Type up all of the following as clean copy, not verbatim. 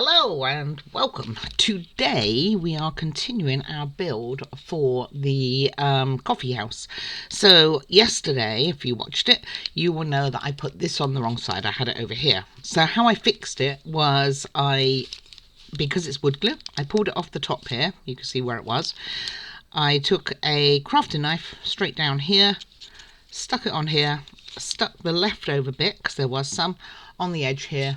Hello and welcome. Today we are continuing our build for the coffee house. So yesterday, if you watched it, you will know that I put this on the wrong side. I had it over here. So how I fixed it was because it's wood glue, I pulled it off the top here. You can see where it was. I took a crafting knife straight down here, stuck it on here, stuck the leftover bit, because there was some, on the edge here,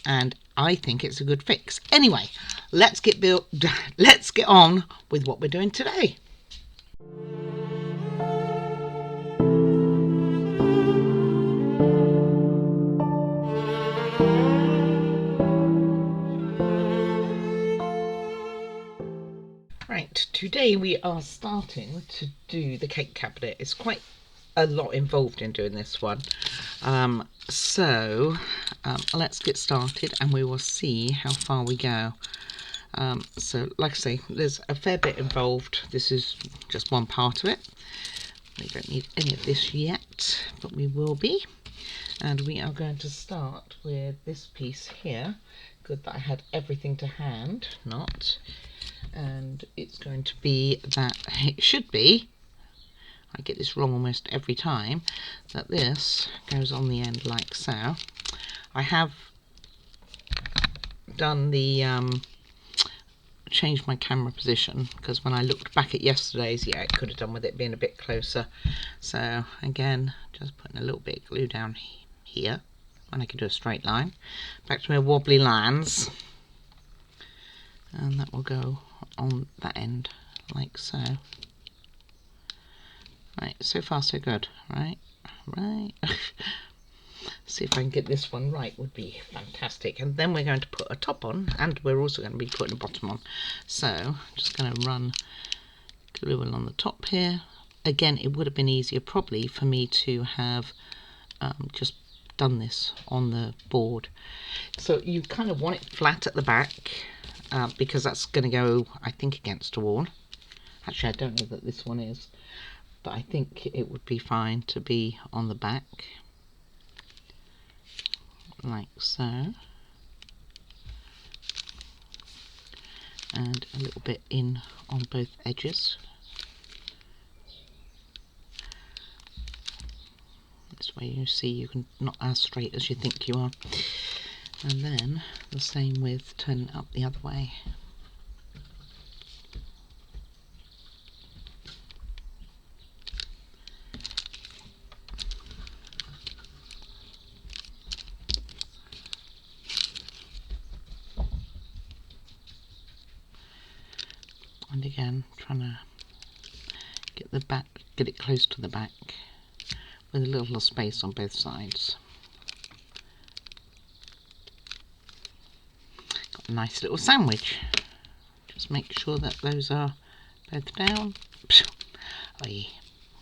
and I think it's a good fix. Anyway, let's get on with what we're doing today. Right, today we are starting to do the cake cabinet. It's quite a lot involved in doing this one. Let's get started and we will see how far we go. So like I say, there's a fair bit involved. This is just one part of it. We don't need any of this yet, but we will be. And we are going to start with this piece here. Good that I had everything to hand, not. And it's going to be that, it should be, I get this wrong almost every time, that this goes on the end like so. I have done the changed my camera position, because when I looked back at yesterday's, yeah, it could have done with it being a bit closer. So again, just putting a little bit of glue down here, and I can do a straight line back to my wobbly lines, and that will go on that end like so. Right, so far so good. Right. See if I can get this one right, would be fantastic. And then we're going to put a top on, and we're also going to be putting a bottom on. So I'm just going to run glue along the top here. Again, it would have been easier probably for me to have just done this on the board. So you kind of want it flat at the back, because that's going to go, I think, against a wall. Actually, I don't know that this one is, but I think it would be fine to be on the back like so, and a little bit in on both edges. This way you see you can not as straight as you think you are. And then the same with turning up the other way. And again, trying to get it close to the back with a little space on both sides. Got a nice little sandwich. Just make sure that those are both down.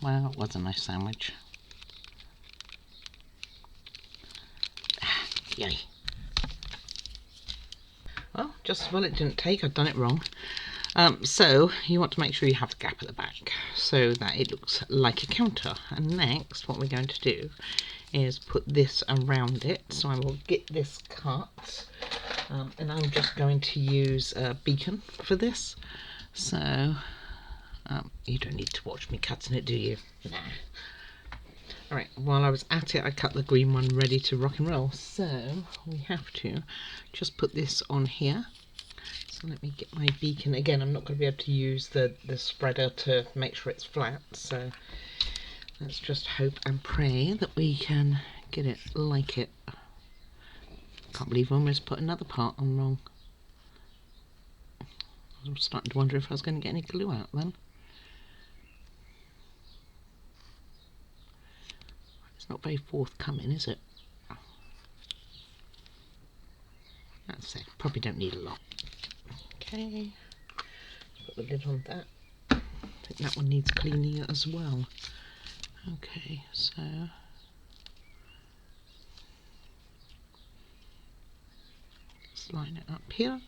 Well, it was a nice sandwich. Yay. Well, just as well it didn't take. I'd done it wrong. So you want to make sure you have a gap at the back so that it looks like a counter. And next what we're going to do is put this around it. So I will get this cut, and I'm just going to use a beacon for this. So you don't need to watch me cutting it, do you? Nah. Alright, while I was at it, I cut the green one ready to rock and roll. So we have to just put this on here. So let me get my beacon. Again, I'm not going to be able to use the spreader to make sure it's flat, so let's just hope and pray that we can get it like it. Can't believe I almost put another part on wrong. I was starting to wonder if I was going to get any glue out then. It's not very forthcoming, is it? That's it. Probably don't need a lot. Okay, put the lid on that. I think that one needs cleaning as well. Okay, so let's line it up here.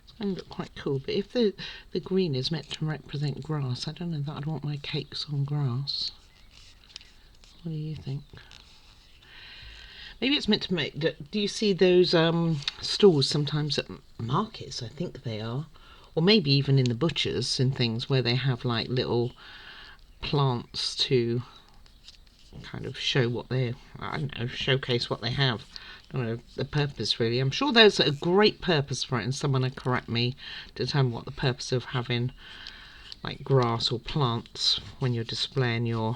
It's going to look quite cool, but if the green is meant to represent grass, I don't know that I'd want my cakes on grass. What do you think? Maybe it's meant to make... Do you see those stalls sometimes at markets? I think they are. Or maybe even in the butchers and things where they have like little plants to kind of show what they... I don't know, showcase what they have. I don't know the purpose really. I'm sure there's a great purpose for it, and someone will correct me to tell me what the purpose of having like grass or plants when you're displaying your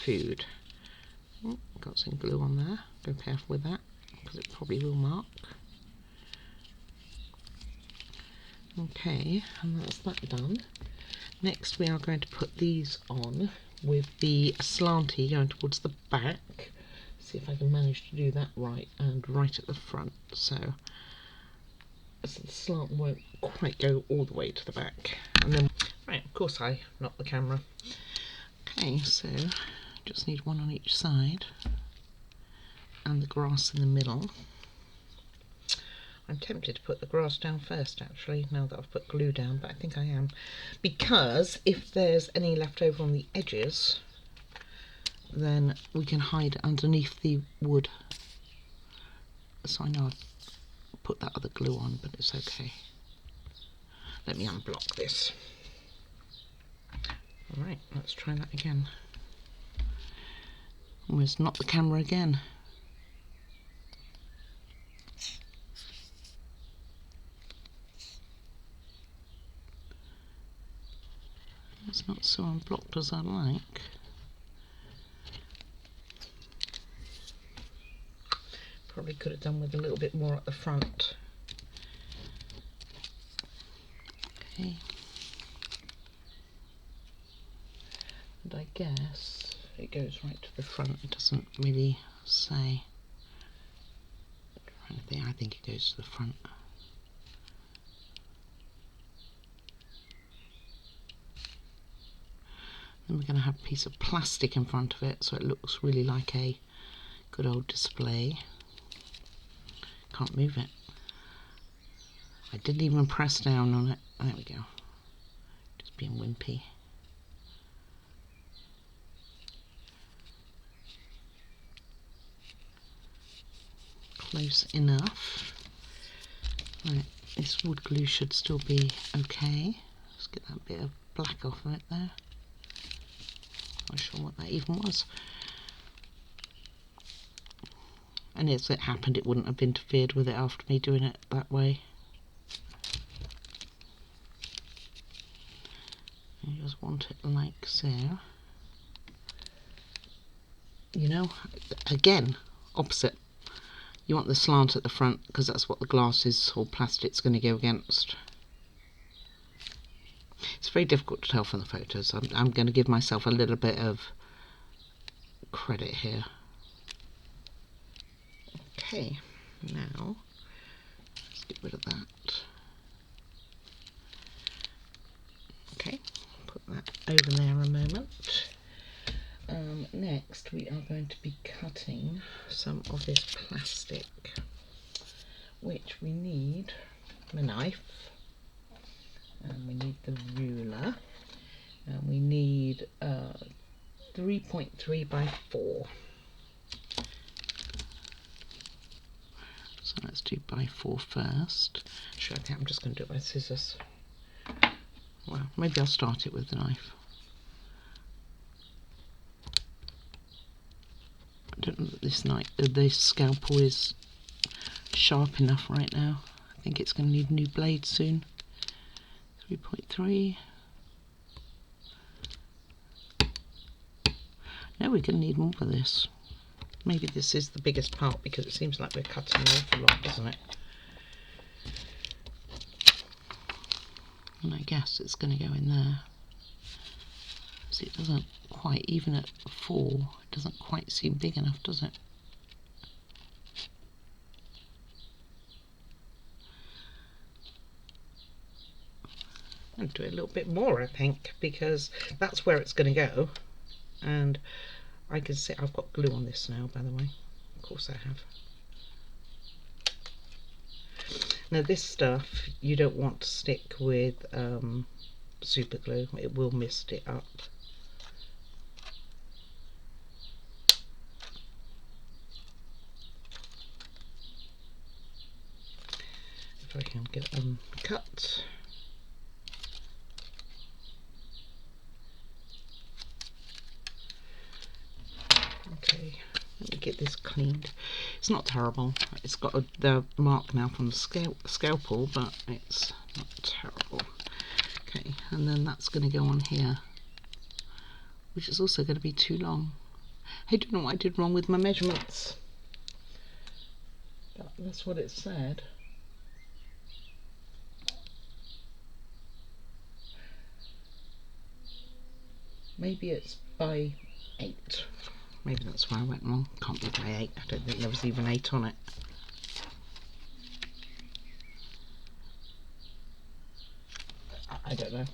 food. Oh, got some glue on there. Be careful with that because it probably will mark. Okay, and that's that done. Next we are going to put these on with the slanty going towards the back. See if I can manage to do that right and right at the front, so the slant won't quite go all the way to the back. And then, right, of course I knocked the camera. Okay, so just need one on each side and the grass in the middle. I'm tempted to put the grass down first actually, now that I've put glue down, but I think I am, because if there's any left over on the edges then we can hide underneath the wood. So I know I've put that other glue on, but it's okay. Let me unblock this. Alright, let's try that again. Almost knocked the camera again. It's not so unblocked as I like. Probably could have done with a little bit more at the front. Okay. And I guess it goes right to the front. It doesn't really say. I think it goes to the front. Then we're going to have a piece of plastic in front of it so it looks really like a good old display. Can't move it. I didn't even press down on it. There we go. Just being wimpy. Close enough. Right, this wood glue should still be okay. Let's get that bit of black off of it there. Not sure what that even was. And as it happened, it wouldn't have interfered with it after me doing it that way. You just want it like so. You know, again, opposite. You want the slant at the front because that's what the glass is or plastic's going to go against. It's very difficult to tell from the photos. I'm going to give myself a little bit of credit here. Okay, now let's get rid of that. Okay, put that over there a moment. Next we are going to be cutting some of this plastic, which we need a knife, and we need the ruler, and we need 3.3 by 4. So let's do by 4 first. Actually, I think I'm just going to do it by scissors. Well, maybe I'll start it with the knife. I don't know that this scalpel is sharp enough right now. I think it's going to need a new blade soon. 3.3. No, we're going to need more for this. Maybe this is the biggest part because it seems like we're cutting an awful lot, doesn't it? And I guess it's going to go in there. See, it doesn't quite, even at 4, it doesn't quite seem big enough, does it? I'm going to do it a little bit more, I think, because that's where it's going to go. And I can see I've got glue on this now, by the way. Of course I have. Now this stuff you don't want to stick with super glue. It will mist it up. if I can get them cut. Okay, let me get this cleaned. It's not terrible. It's got the mark now from the scalpel, but it's not terrible. Okay, and then that's going to go on here, which is also going to be too long. I don't know what I did wrong with my measurements. That's what it said. Maybe it's by 8. Maybe that's why I went wrong. Can't be by 8. I don't think there was even 8 on it. I don't know.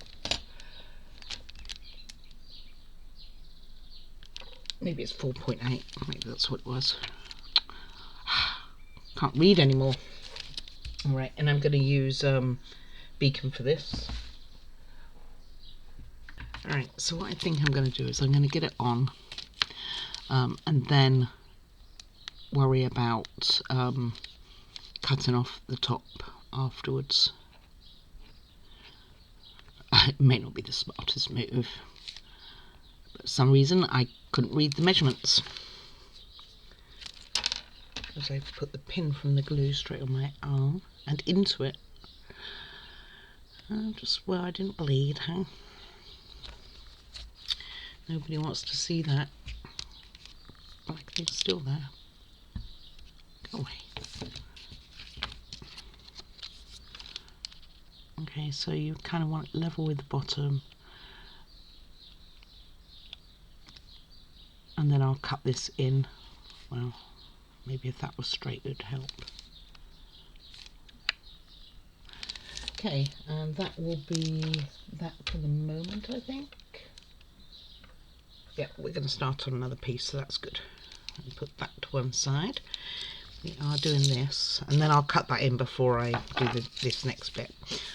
Maybe it's 4.8. Maybe that's what it was. Can't read anymore. Alright, and I'm going to use Beacon for this. Alright, so what I think I'm going to do is I'm going to get it on and then worry about cutting off the top afterwards. It may not be the smartest move, but for some reason I couldn't read the measurements. As I've put the pin from the glue straight on my arm and into it, just where I didn't bleed, huh? Nobody wants to see that. Like they're still there. Go away. Okay, so you kind of want it level with the bottom, and then I'll cut this in. Well, maybe if that was straight it would help. Okay, and that will be that for the moment, I think. Yeah, we're going to start on another piece, so that's good. Let me put that to one side. We are doing this, and then I'll cut that in before I do this next bit,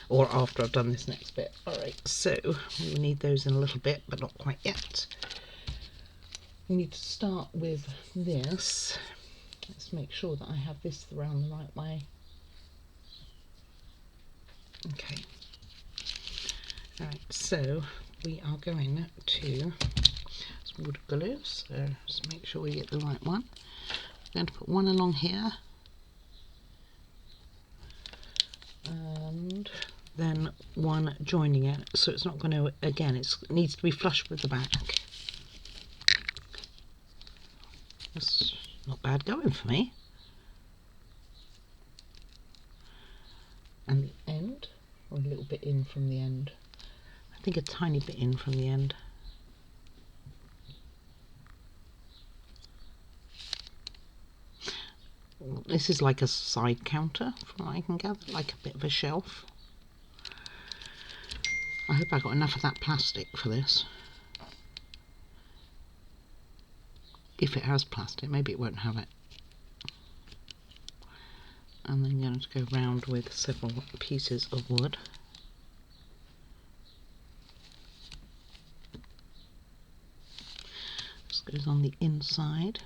or after I've done this next bit. Alright, so we need those in a little bit, but not quite yet. We need to start with this. Let's make sure that I have this around the right way. Okay. Alright, so we are going to wood glue, so just make sure we get the right one. I'm going to put one along here, and then one joining it, so it's not going to, again, it needs to be flush with the back. That's not bad going for me. And the end, or a little bit in from the end. I think a tiny bit in from the end. This is like a side counter, from what I can gather, like a bit of a shelf. I hope I got enough of that plastic for this. If it has plastic, maybe it won't have it. And then I'm going to go round with several pieces of wood. This goes on the inside.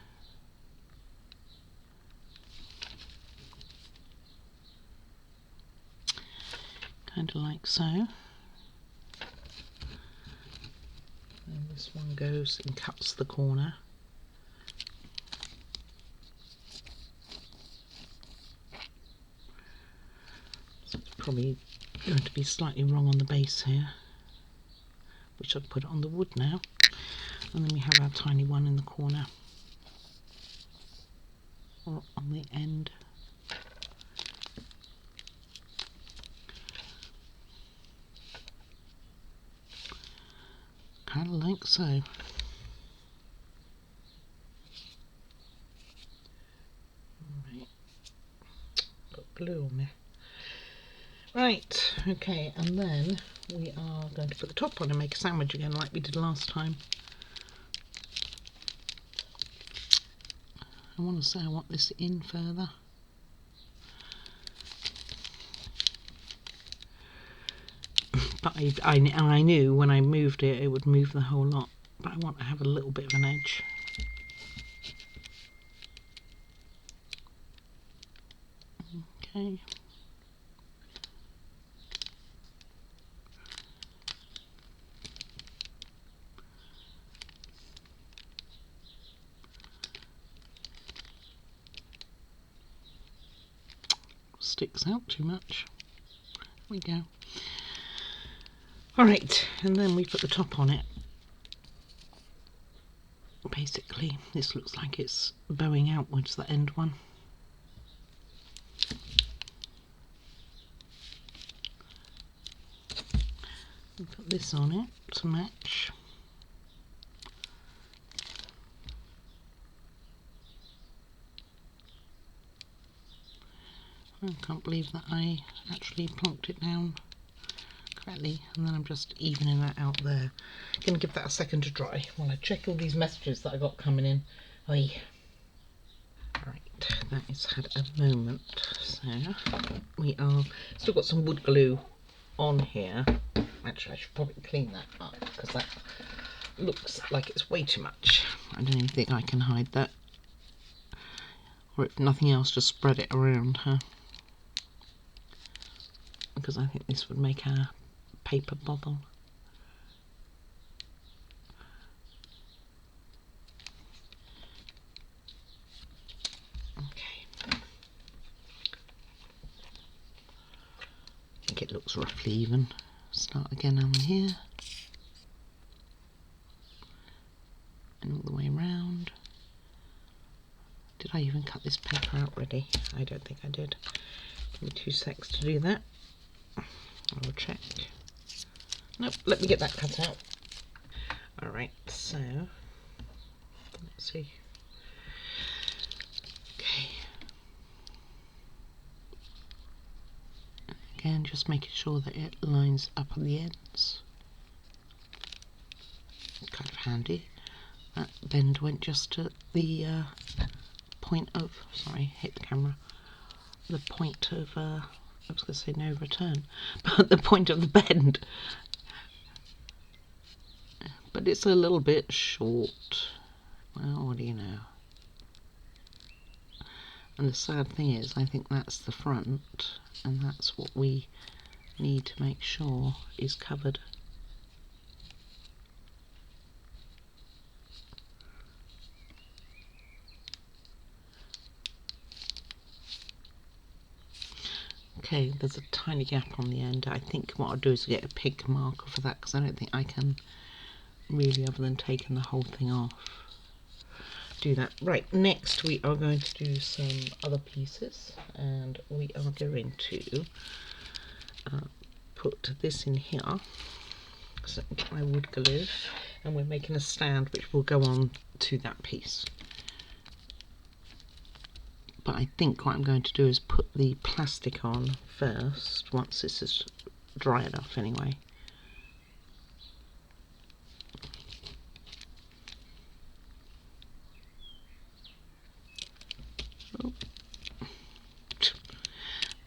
Kind of like so. And this one goes and cuts the corner. So it's probably going to be slightly wrong on the base here. We should put it on the wood now. And then we have our tiny one in the corner, or on the end. Kind of like so. Right. Got glue on there. Right, okay, and then we are going to put the top on and make a sandwich again like we did last time. I want to say I want this in further. But I knew when I moved it, it would move the whole lot. But I want to have a little bit of an edge. Okay. sticks out too much. There we go. Alright, and then we put the top on it. Basically, this looks like it's bowing outwards, the end one. And put this on it to match. I can't believe that I actually plonked it down correctly, and then I'm just evening that out there. Gonna give that a second to dry while I check all these messages that I got coming in. Oi. Right, that has had a moment. So we are still got some wood glue on here. Actually, I should probably clean that up because that looks like it's way too much. I don't even think I can hide that, or if nothing else, just spread it around her, because I think this would make our paper bubble. Okay. I think it looks roughly even. Start again on here. And all the way around. Did I even cut this paper out ready? I don't think I did. Give me 2 secs to do that. I will check. Nope, let me get that cut out. Alright, so let's see. Okay. Again, just making sure that it lines up on the ends. Kind of handy. That bend went just at the point of, sorry, hit the camera, the point of, I was going to say no return, but the point of the bend. But it's a little bit short. Well, what do you know? And the sad thing is, I think that's the front, and that's what we need to make sure is covered. Okay, there's a tiny gap on the end. I think what I'll do is get a pig marker for that, because I don't think I can really, other than taking the whole thing off, do that. Right, next we are going to do some other pieces, and we are going to put this in here. So get my wood glue, and we're making a stand which will go on to that piece. But I think what I'm going to do is put the plastic on first, once this is dry enough anyway. Oh.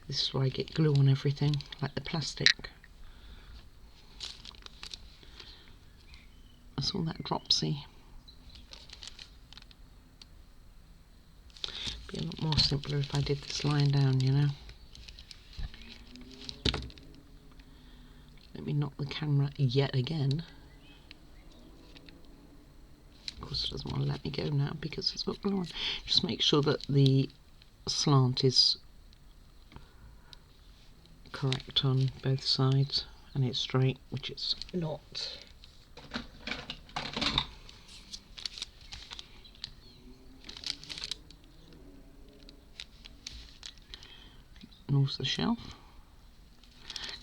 This is where I get glue on everything, like the plastic. That's all that dropsy. Be a lot more simpler if I did this lying down, you know. Let me knock the camera yet again. Of course it doesn't want to let me go now because it's got glue on. Just make sure that the slant is correct on both sides and it's straight, which it's not. And also the shelf.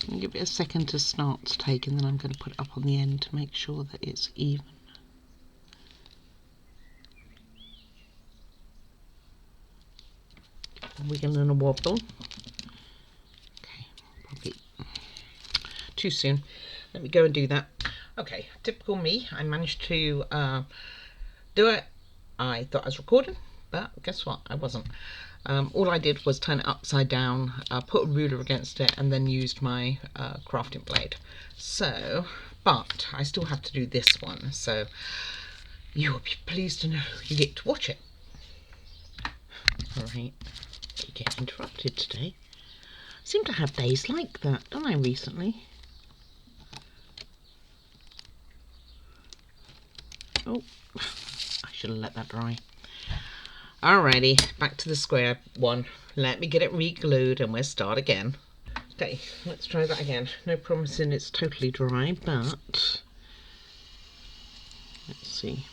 I'm going to give it a second to start to take, and then I'm going to put it up on the end to make sure that it's even. Wiggle and a wobble. Okay, probably too soon. Let me go and do that. Okay, typical me. I managed to do it. I thought I was recording, but guess what? I wasn't. All I did was turn it upside down, put a ruler against it, and then used my crafting blade. So, but I still have to do this one, so you will be pleased to know you get to watch it. Alright, you get interrupted today. I seem to have days like that, don't I, recently? Oh, I should have let that dry. Alrighty, back to the square one. Let me get it re-glued and we'll start again. Okay, let's try that again. No promising it's totally dry, but let's see.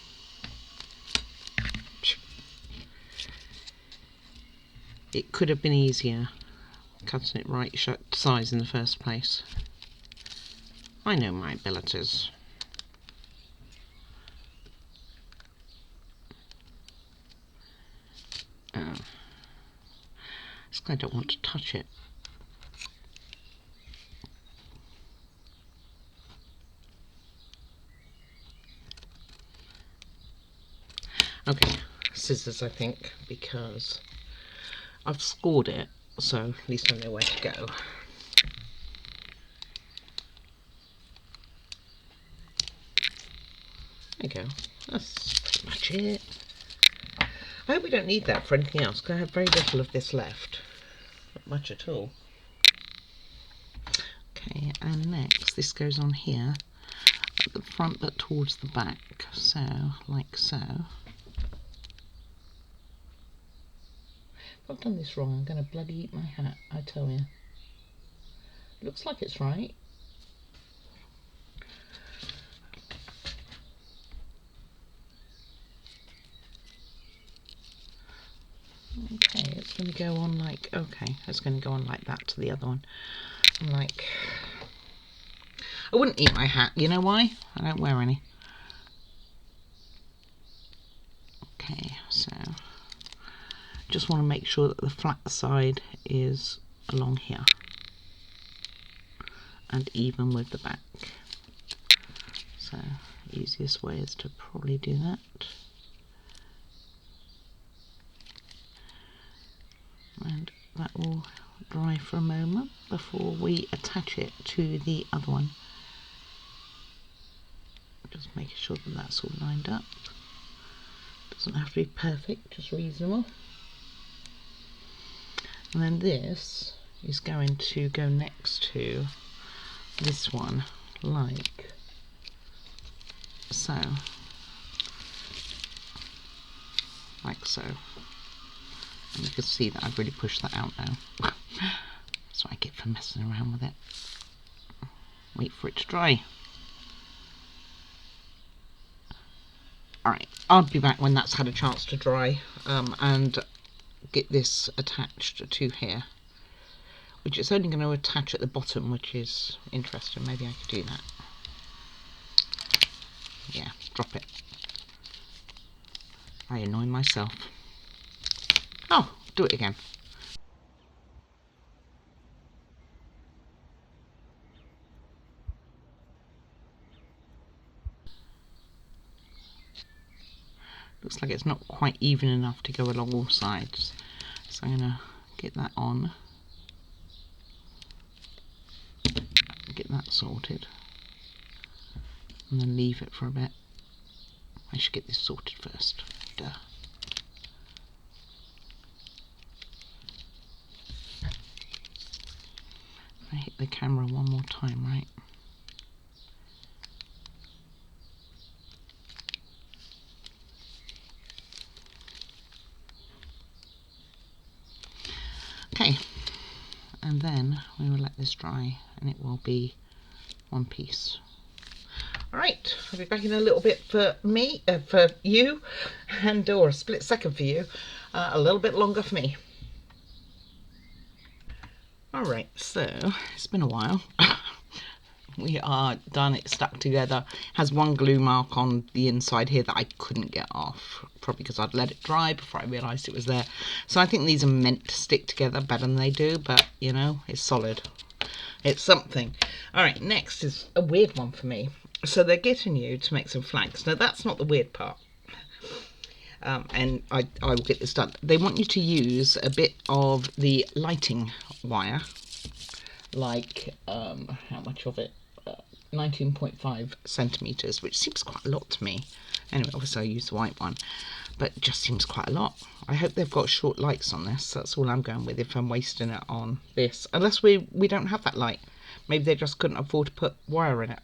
It could have been easier cutting it right size in the first place. I know my abilities. I don't want to touch it. Okay, scissors I think, because I've scored it, so at least I know where to go. There you go, that's pretty much it. I hope we don't need that for anything else, because I have very little of this left. Not much at all. Okay, and next this goes on here at the front but towards the back, so like so. If I've done this wrong, I'm going to bloody eat my hat, I tell you. Looks like it's right. Okay, it's going to go on like, okay, it's going to go on like that to the other one. I'm like, I wouldn't eat my hat, you know why? I don't wear any. Okay, so just want to make sure that the flat side is along here and even with the back. So easiest way is to probably do that. And that will dry for a moment before we attach it to the other one. Just making sure that that's all lined up. Doesn't have to be perfect, just reasonable. And then this is going to go next to this one, like so. Like so. And you can see that I've really pushed that out now. That's what I get for messing around with it. Wait for it to dry. Alright, I'll be back when that's had a chance to dry and get this attached to here. Which it's only going to attach at the bottom, which is interesting. Maybe I could do that. Yeah, drop it. I annoy myself. Oh, do it again. Looks like it's not quite even enough to go along all sides. So I'm going to get that on. Get that sorted. And then leave it for a bit. I should get this sorted first. Duh. I hit the camera one more time, right? Okay, and then we will let this dry and it will be one piece. Alright, I'll be back in a little bit for me, for you, and or a split second for you, a little bit longer for me. Alright, so it's been a while. We are done, it's stuck together. Has one glue mark on the inside here that I couldn't get off, probably because I'd let it dry before I realised it was there. So I think these are meant to stick together better than they do, but you know, it's solid. It's something. Alright, next is a weird one for me. So they're getting you to make some flags. Now that's not the weird part. And I will get this done. They want you to use a bit of the lighting wire, like how much of it? 19.5 centimeters, which seems quite a lot to me. Anyway, obviously I use the white one, but it just seems quite a lot. I hope they've got short lights on this. That's all I'm going with if I'm wasting it on this, unless we don't have that light. Maybe they just couldn't afford to put wire in it.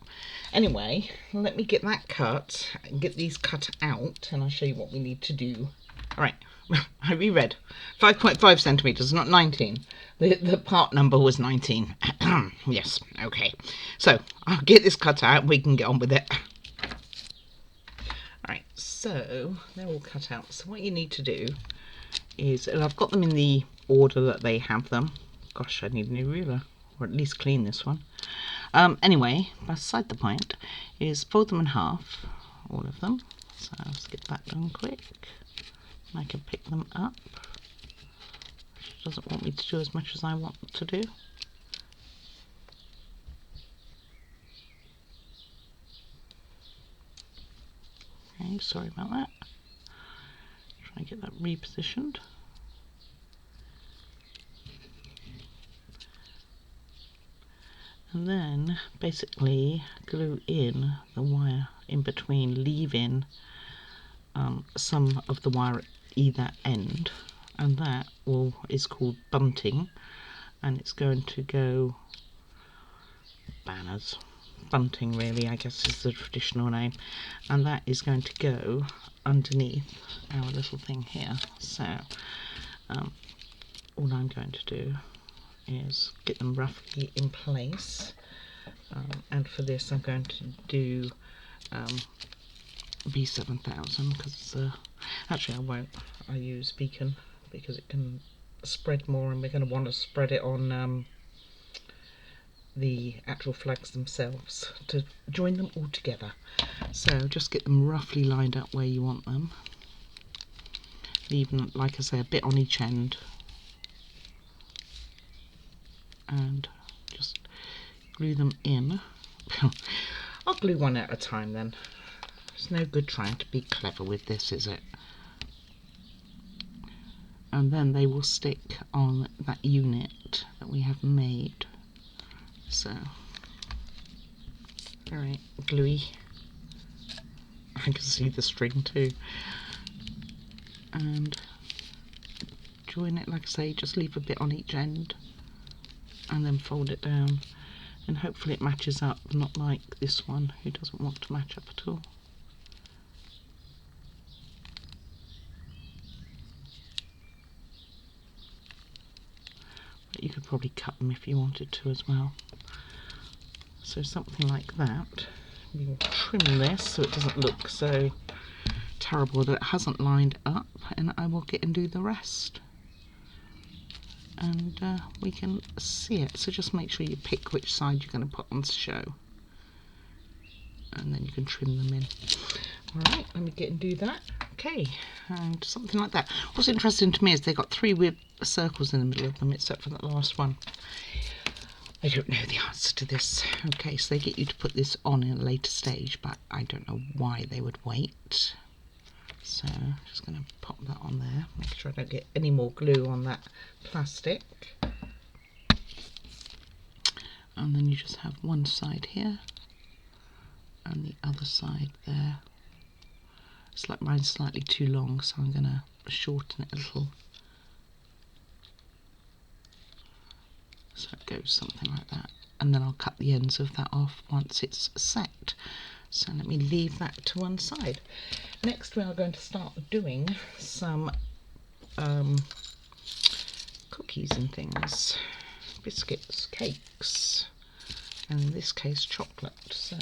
Anyway, let me get that cut and get these cut out, and I'll show you what we need to do. All right, I reread. 5.5 centimetres, not 19. The part number was 19. Yes, okay. So, I'll get this cut out, we can get on with it. Alright, so they're all cut out. So what you need to do is, and I've got them in the order that they have them. Gosh, I need a new ruler, or at least clean this one. Anyway, beside the point is fold them in half, all of them. So let's get that done quick. I can pick them up. She doesn't want me to do as much as I want to do. Okay, sorry about that. Try and get that repositioned. And then basically glue in the wire in between, leaving some of the wire at either end, and that is called bunting, and it's going to go banners. Bunting really, I guess, is the traditional name, and that is going to go underneath our little thing here. So all I'm going to do is get them roughly in place, and for this I'm going to do B7000 because actually I won't. I use Beacon because it can spread more, and we're going to want to spread it on the actual flags themselves to join them all together. So just get them roughly lined up where you want them, leaving, like I say, a bit on each end, and just glue them in. I'll glue one at a time then. It's no good trying to be clever with this, is it? And then they will stick on that unit that we have made. So, very gluey. I can see the string too. And join it, like I say, just leave a bit on each end and then fold it down, and hopefully it matches up, not like this one who doesn't want to match up at all. But you could probably cut them if you wanted to as well. So something like that. We will trim this so it doesn't look so terrible that it hasn't lined up, and I will get and do the rest. And we can see it. So just make sure you pick which side you're going to put on to show, and then you can trim them in. Alright, let me get and do that. Okay, and something like that. What's interesting to me is they got 3 weird circles in the middle of them, except for that last one. I don't know the answer to this. Okay, so they get you to put this on in a later stage, but I don't know why they would wait. So I'm just going to pop that on there, make sure I don't get any more glue on that plastic. And then you just have one side here and the other side there. It's like mine's slightly too long, so I'm going to shorten it a little. So it goes something like that. And then I'll cut the ends of that off once it's set. So let me leave that to one side. Next we are going to start doing some cookies and things. Biscuits, cakes, and in this case chocolate. So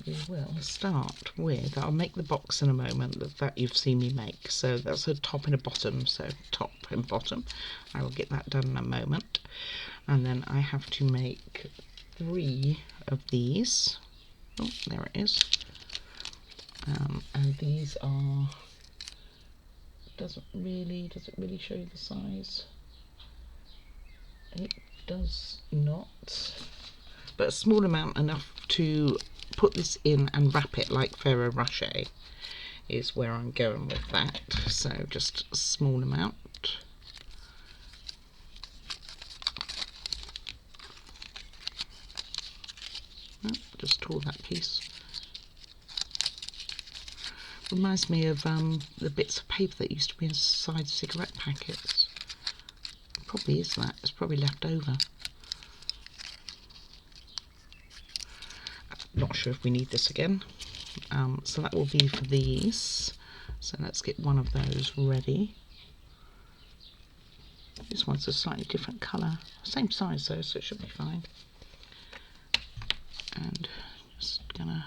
we will start with, I'll make the box in a moment that you've seen me make. So that's a top and a bottom, so top and bottom. I will get that done in a moment. And then I have to make 3 of these. Oh, there it is. And these are, does it really show you the size? It does not, but a small amount enough to put this in and wrap it like Ferrero Rocher is where I'm going with that. So just a small amount. Oh, just tore that piece. Reminds me of the bits of paper that used to be inside cigarette packets. Probably is that. It's probably left over. Not sure if we need this again. So that will be for these. So let's get one of those ready. This one's a slightly different colour, same size though, so it should be fine. And just gonna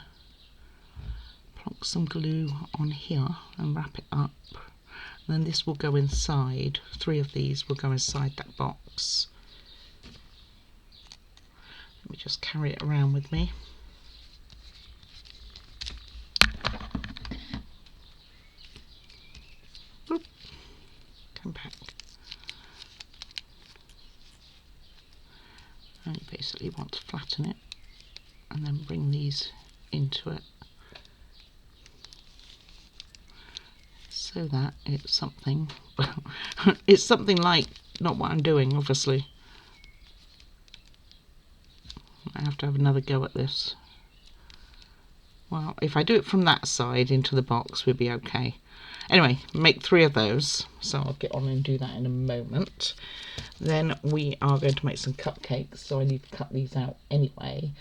plonk some glue on here and wrap it up. And then this will go inside, 3 of these will go inside that box. Let me just carry it around with me. Oop. Come back. And you basically want to flatten it and then bring these into it so that it's something, it's something like, not what I'm doing obviously. I have to have another go at this. Well, if I do it from that side into the box, we'll be okay. Anyway, make 3 of those, so I'll get on and do that in a moment. Then we are going to make some cupcakes, so I need to cut these out anyway.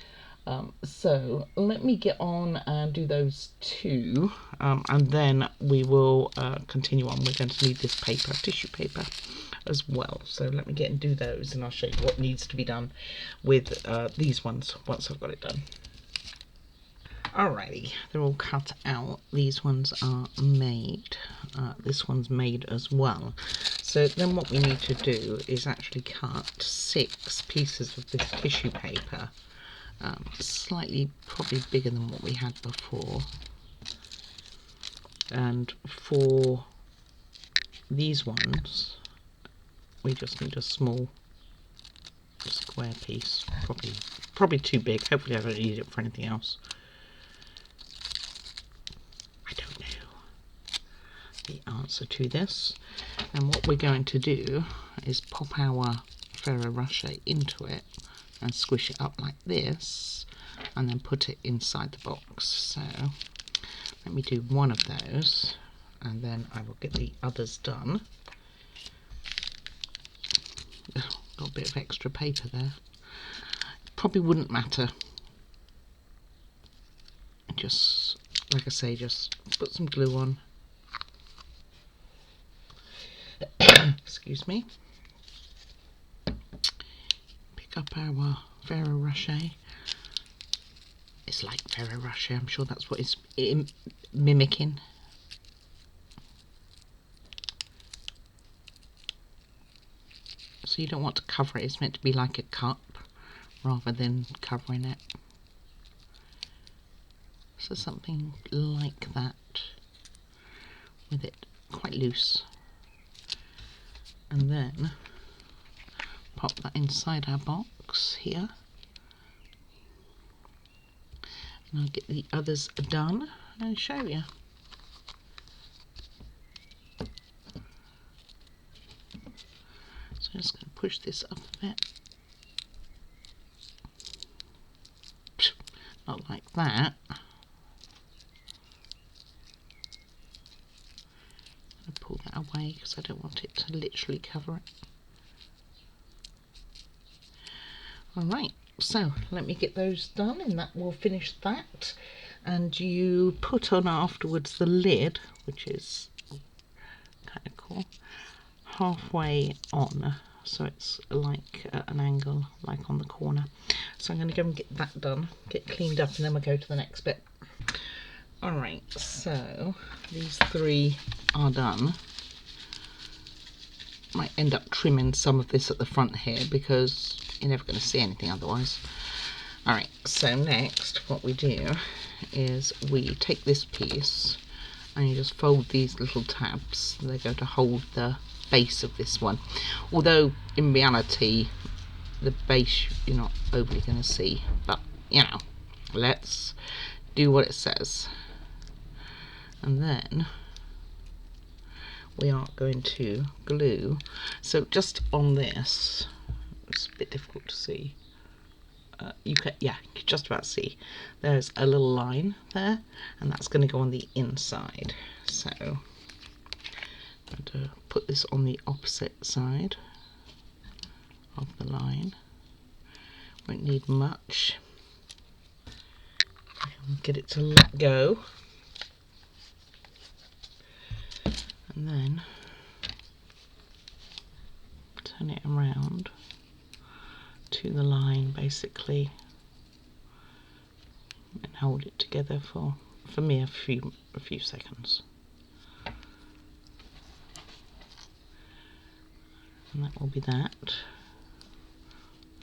So let me get on and do those 2, and then we will continue on. We're going to need this paper, tissue paper as well. So let me get and do those, and I'll show you what needs to be done with these ones once I've got it done. Alrighty, they're all cut out. These ones are made. This one's made as well. So then what we need to do is actually cut 6 pieces of this tissue paper. Slightly probably bigger than what we had before. And for these ones, we just need a small square piece. Probably too big. Hopefully I don't need it for anything else. The answer to this, and what we're going to do is pop our Ferrero Rocher into it and squish it up like this and then put it inside the box. So let me do one of those and then I will get the others done. Got a bit of extra paper there. Probably wouldn't matter. Just like I say, just put some glue on. Excuse me. Pick up our Ferrero Rocher. It's like Ferrero Rocher, I'm sure that's what it's mimicking. So you don't want to cover it, it's meant to be like a cup rather than covering it. So something like that, with it quite loose. And then pop that inside our box here. And I'll get the others done and show you. So I'm just going to push this up a bit. Not like that. Pull that away because I don't want it to literally cover it. Alright, so let me get those done and that will finish that. And you put on afterwards the lid, which is kind of cool, halfway on, so it's like at an angle, like on the corner. So I'm going to go and get that done, get cleaned up, and then we'll go to the next bit. Alright, so these 3 are done. Might end up trimming some of this at the front here because you're never going to see anything otherwise. Alright, so next what we do is we take this piece and you just fold these little tabs. They're going to hold the base of this one. Although in reality the base you're not overly going to see, but you know, let's do what it says. And then we are going to glue, so just on this, it's a bit difficult to see, you can, yeah, you can just about see, there's a little line there, and that's going to go on the inside. So I'm going to put this on the opposite side of the line. Won't need much. Get it to let go. and then turn it around to the line basically and hold it together for me a few seconds, and that will be that.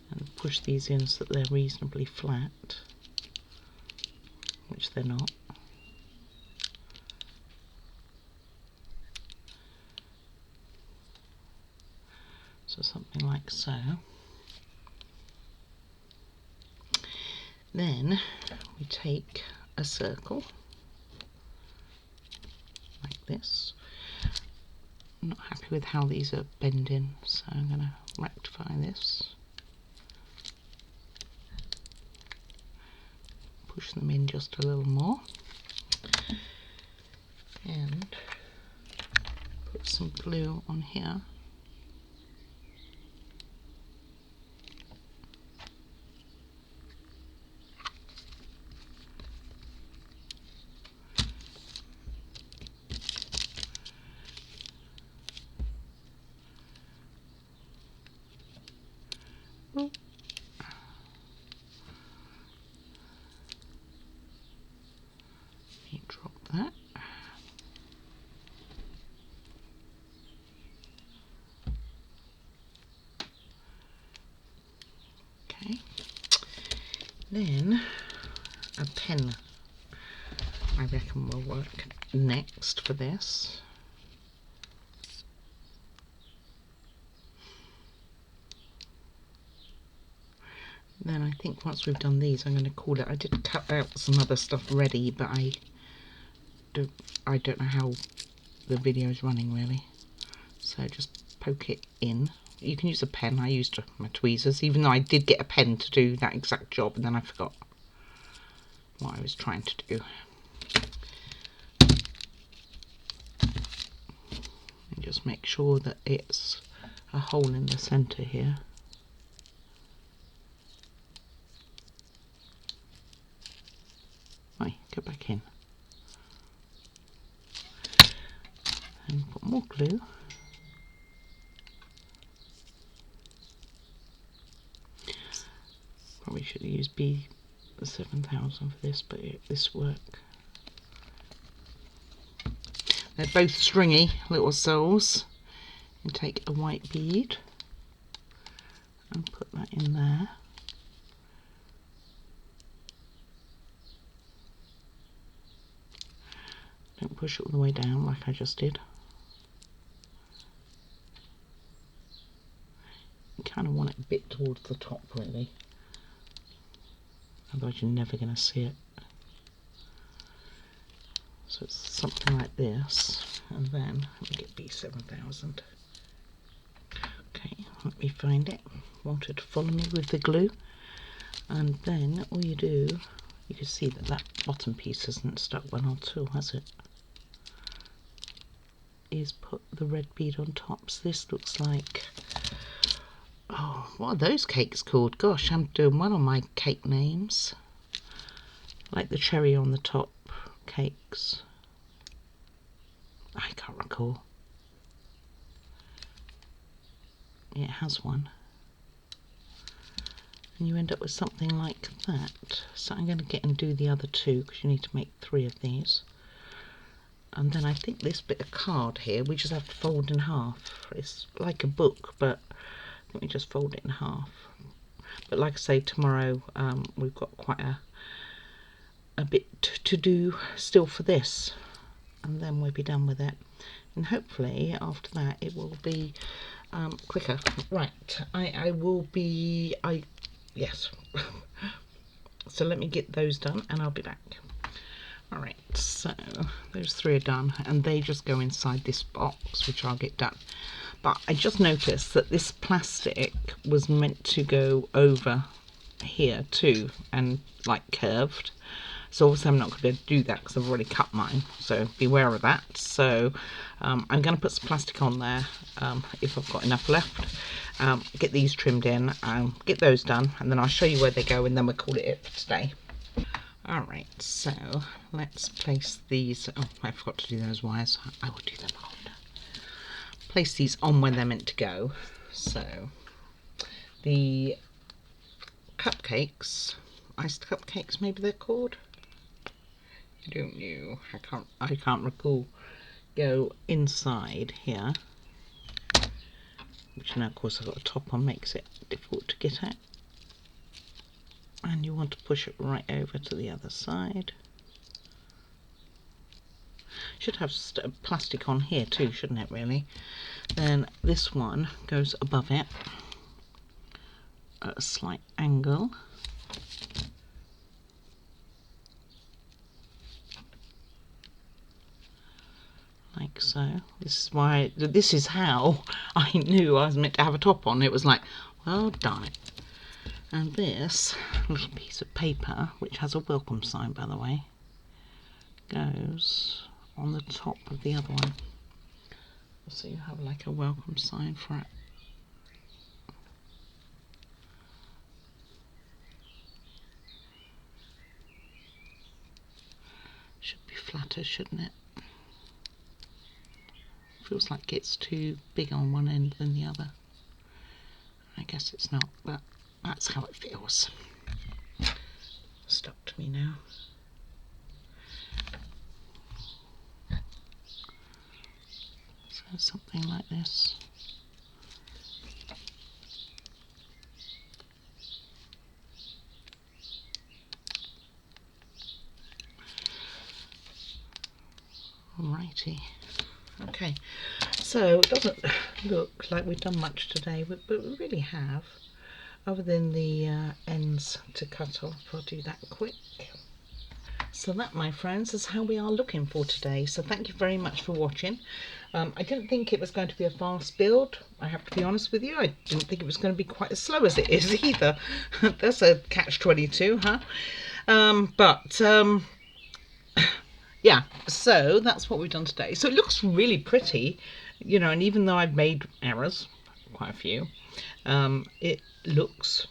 And push these in so that they're reasonably flat, which they're not. So something like so. Then we take a circle like this. I'm not happy with how these are bending, so I'm going to rectify this. Push them in just a little more and put some glue on here. Oh. You drop that. Okay. Then a pen I reckon will work next for this. Then I think once we've done these, I'm going to call it. I did cut out some other stuff ready, but I don't know how the video is running really. So just poke it in. You can use a pen. I used my tweezers, even though I did get a pen to do that exact job, and then I forgot what I was trying to do. And just make sure that it's a hole in the centre here. Right, go back in. And put more glue. Probably should have used B7000 for this, but this work. They're both stringy little cells. You take a white bead and put that in there. Don't push it all the way down like I just did. You kind of want it a bit towards the top really, otherwise you're never going to see it. So it's something like this, and then let me get B7000. Okay, let me find it. Want it to follow me with the glue, and then all you do, you can see that that bottom piece hasn't stuck well at all, has it? Is put the red bead on top. So this looks like, oh, what are those cakes called? Gosh, I'm doing well on my cake names. Like the cherry on the top cakes. I can't recall. It has one. And you end up with something like that. So I'm going to get and do the other two, because you need to make 3 of these. And then I think this bit of card here, we just have to fold in half. It's like a book, but let me just fold it in half. But like I say, tomorrow we've got quite a bit to do still for this, and then we'll be done with it. And hopefully after that it will be quicker. Right, yes. So let me get those done and I'll be back. Alright, so those 3 are done, and they just go inside this box, which I'll get done. But I just noticed that this plastic was meant to go over here too, and like curved. So obviously I'm not going to be able to do that because I've already cut mine, so beware of that. So I'm going to put some plastic on there if I've got enough left. Get these trimmed in, get those done, and then I'll show you where they go, and then we'll call it for today. Alright, so let's place these. Oh, I forgot to do those wires. I will do them after. place these on where they're meant to go. So the cupcakes, iced cupcakes maybe they're called, I don't know, I can't recall, go inside here, which now of course I've got a top on, makes it difficult to get at. And you want to push it right over to the other side. Should have plastic on here too, shouldn't it really? Then this one goes above it at a slight angle. Like so. This is how I knew I was meant to have a top on. It was like, well, darn it. And this little piece of paper, which has a welcome sign by the way, goes on the top of the other one. So you have like a welcome sign for it. Should be flatter, shouldn't it? Feels like it's too big on one end than the other. I guess it's not, but that's how it feels. Stuck to me now. So something like this. Alrighty. Okay, so it doesn't look like we've done much today, but we really have, other than the ends to cut off. I'll do that quick. So that, my friends, is how we are looking for today. So thank you very much for watching. I didn't think it was going to be a fast build, I have to be honest with you. I didn't think it was going to be quite as slow as it is either. That's a catch-22, huh? Yeah, so that's what we've done today. So it looks really pretty, you know, and even though I've made errors, quite a few, it looks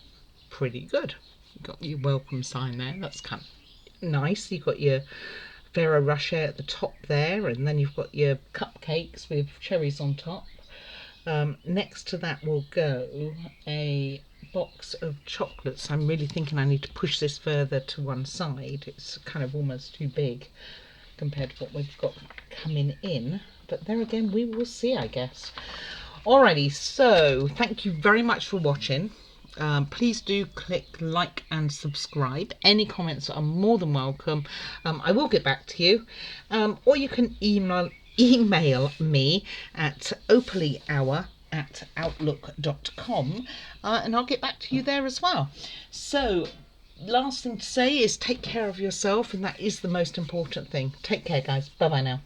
pretty good. You've got your welcome sign there, that's kind of nice. You've got your Ferrero Rocher at the top there, and then you've got your cupcakes with cherries on top. Next to that will go a box of chocolates. I'm really thinking I need to push this further to one side. It's kind of almost too big compared to what we've got coming in, but there again we will see, I guess. Alrighty, so thank you very much for watching. Please do click like and subscribe. Any comments are more than welcome. I will get back to you, or you can email me at opallyhour@outlook.com, and I'll get back to you there as well. So last thing to say is take care of yourself, and that is the most important thing. Take care, guys. Bye bye now.